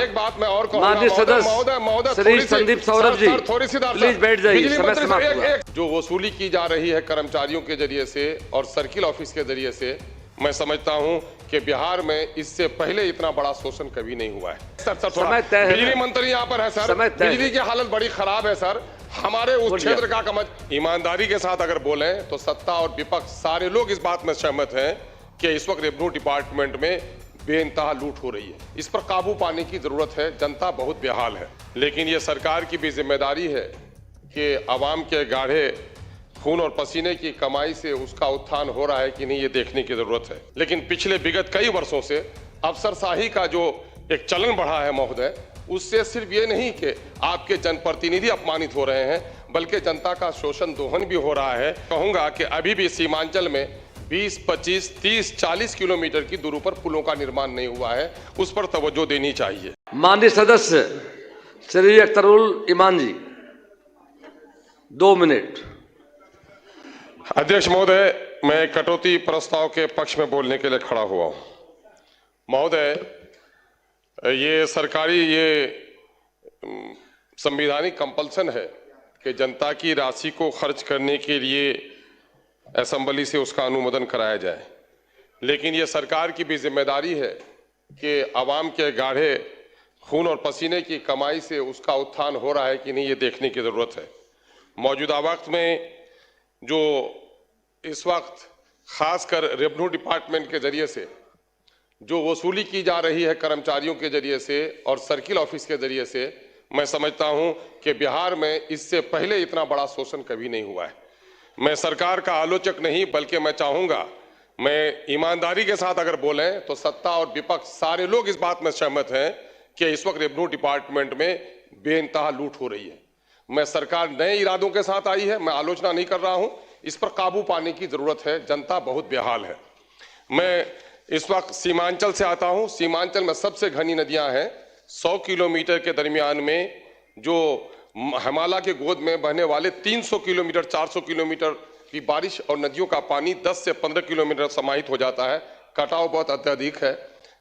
एक बात मैं और कहूंगा, माननीय सदस्य महोदय श्री संदीप सौरभ जी, थोड़ी सी प्लीज बैठ जाइए, समय समाप्त हुआ। जो वसूली की जा रही है कर्मचारियों के जरिए से और सर्किल ऑफिस के जरिए से, मैं समझता हूं कि बिहार में इससे पहले इतना बड़ा शोषण कभी नहीं हुआ है। समय तय है। बिजली मंत्री यहाँ पर है सर, बिजली की हालत बड़ी खराब है सर। हमारे उस क्षेत्र का ईमानदारी के साथ अगर बोलें तो सत्ता और विपक्ष सारे लोग इस बात में सहमत हैं कि इस वक्त रेवेन्यू डिपार्टमेंट में बेइंतहा लूट हो रही है। इस पर काबू पाने की जरूरत है। जनता बहुत बेहाल है, लेकिन ये सरकार की भी जिम्मेदारी है कि आवाम के गाढ़े खून और पसीने की कमाई से उसका उत्थान हो रहा है कि नहीं, ये देखने की जरूरत है। लेकिन पिछले विगत कई वर्षों से अफसरशाही का जो एक चलन बढ़ा है महोदय, उससे सिर्फ ये नहीं कि आपके जनप्रतिनिधि अपमानित हो रहे हैं, बल्कि जनता का शोषण दोहन भी हो रहा है। कहूंगा कि अभी भी सीमांचल में 20, 25, 30, 40 किलोमीटर की दूरी पर पुलों का निर्माण नहीं हुआ है, उस पर तवज्जो देनी चाहिए। माननीय सदस्य श्री अख्तरुल ईमान जी, 2 मिनट। अध्यक्ष महोदय, मैं कटौती प्रस्ताव के पक्ष में बोलने के लिए खड़ा हुआ हूं। महोदय, ये सरकारी संवैधानिक कंपल्सन है कि जनता की राशि को खर्च करने के लिए असेंबली से उसका अनुमोदन कराया जाए, लेकिन ये सरकार की भी जिम्मेदारी है कि आवाम के गाढ़े खून और पसीने की कमाई से उसका उत्थान हो रहा है कि नहीं, ये देखने की जरूरत है। मौजूदा वक्त में जो इस वक्त खासकर रेवेन्यू डिपार्टमेंट के जरिए से जो वसूली की जा रही है कर्मचारियों के जरिए से और सर्किल ऑफिस के जरिए से, मैं समझता हूं कि बिहार में इससे पहले इतना बड़ा शोषण कभी नहीं हुआ है। मैं सरकार का आलोचक नहीं, बल्कि मैं चाहूंगा, मैं ईमानदारी के साथ अगर बोलें तो सत्ता और विपक्ष सारे लोग इस बात में सहमत हैं कि इस वक्त रेवेन्यू डिपार्टमेंट में बेइंतहा लूट हो रही है। मैं सरकार नए इरादों के साथ आई है, मैं आलोचना नहीं कर रहा हूं। इस पर काबू पाने की जरूरत है। जनता बहुत बेहाल है। मैं इस वक्त सीमांचल से आता हूं। सीमांचल में सबसे घनी नदियां हैं। 100 किलोमीटर के दरमियान में जो हिमालय के गोद में बहने वाले 300 किलोमीटर 400 किलोमीटर की बारिश और नदियों का पानी 10 से 15 किलोमीटर समाहित हो जाता है। कटाव बहुत अत्यधिक है।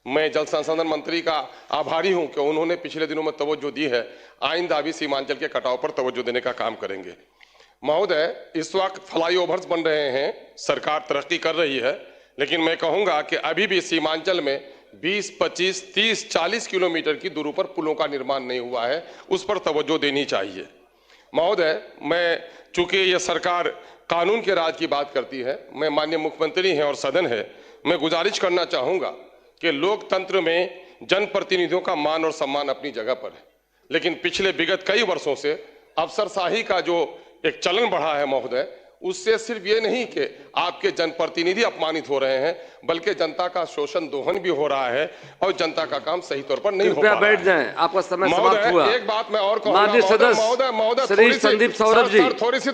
मैं जल संसाधन मंत्री का आभारी हूं कि उन्होंने पिछले दिनों में तवज्जो दी है। आइंदा भी सीमांचल के कटाव पर तवज्जो देने का काम करेंगे। महोदय, इस वक्त फ्लाईओवर्स बन रहे हैं, सरकार तरक्की कर रही है, लेकिन मैं कहूंगा कि अभी भी सीमांचल में 20, 25, 30, 40 किलोमीटर की दूरी पर पुलों का निर्माण नहीं हुआ है, उस पर तवज्जो देनी चाहिए। महोदय, मैं चूंकि ये सरकार कानून के राज की बात करती है, मैं माननीय मुख्यमंत्री हैं और सदन है, मैं गुजारिश करना चाहूंगा कि लोकतंत्र में जनप्रतिनिधियों का मान और सम्मान अपनी जगह पर है, लेकिन पिछले विगत कई वर्षों से अफसरशाही का जो एक चलन बढ़ा है महोदय, उससे सिर्फ ये नहीं कि आपके जनप्रतिनिधि अपमानित हो रहे हैं, बल्कि जनता का शोषण दोहन भी हो रहा है और जनता का काम सही तौर पर नहीं हो पा रहा है। बैठ जाएं, आपका समय समाप्त हुआ। एक बात मैं और कहूंगा, माननीय सदस्य श्री संदीप सौरभ जी,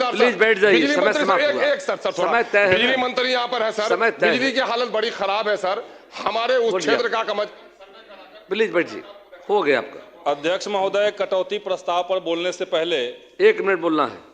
प्लीज बैठ जाइए, समय समाप्त हुआ। समय तय है। बिजली मंत्री यहाँ पर है सर, बिजली की हालत बड़ी खराब है सर। हमारे उस क्षेत्र का प्लीज बैठिए, हो गया आपका। अध्यक्ष महोदय, कटौती प्रस्ताव पर बोलने से पहले 1 मिनट बोलना है।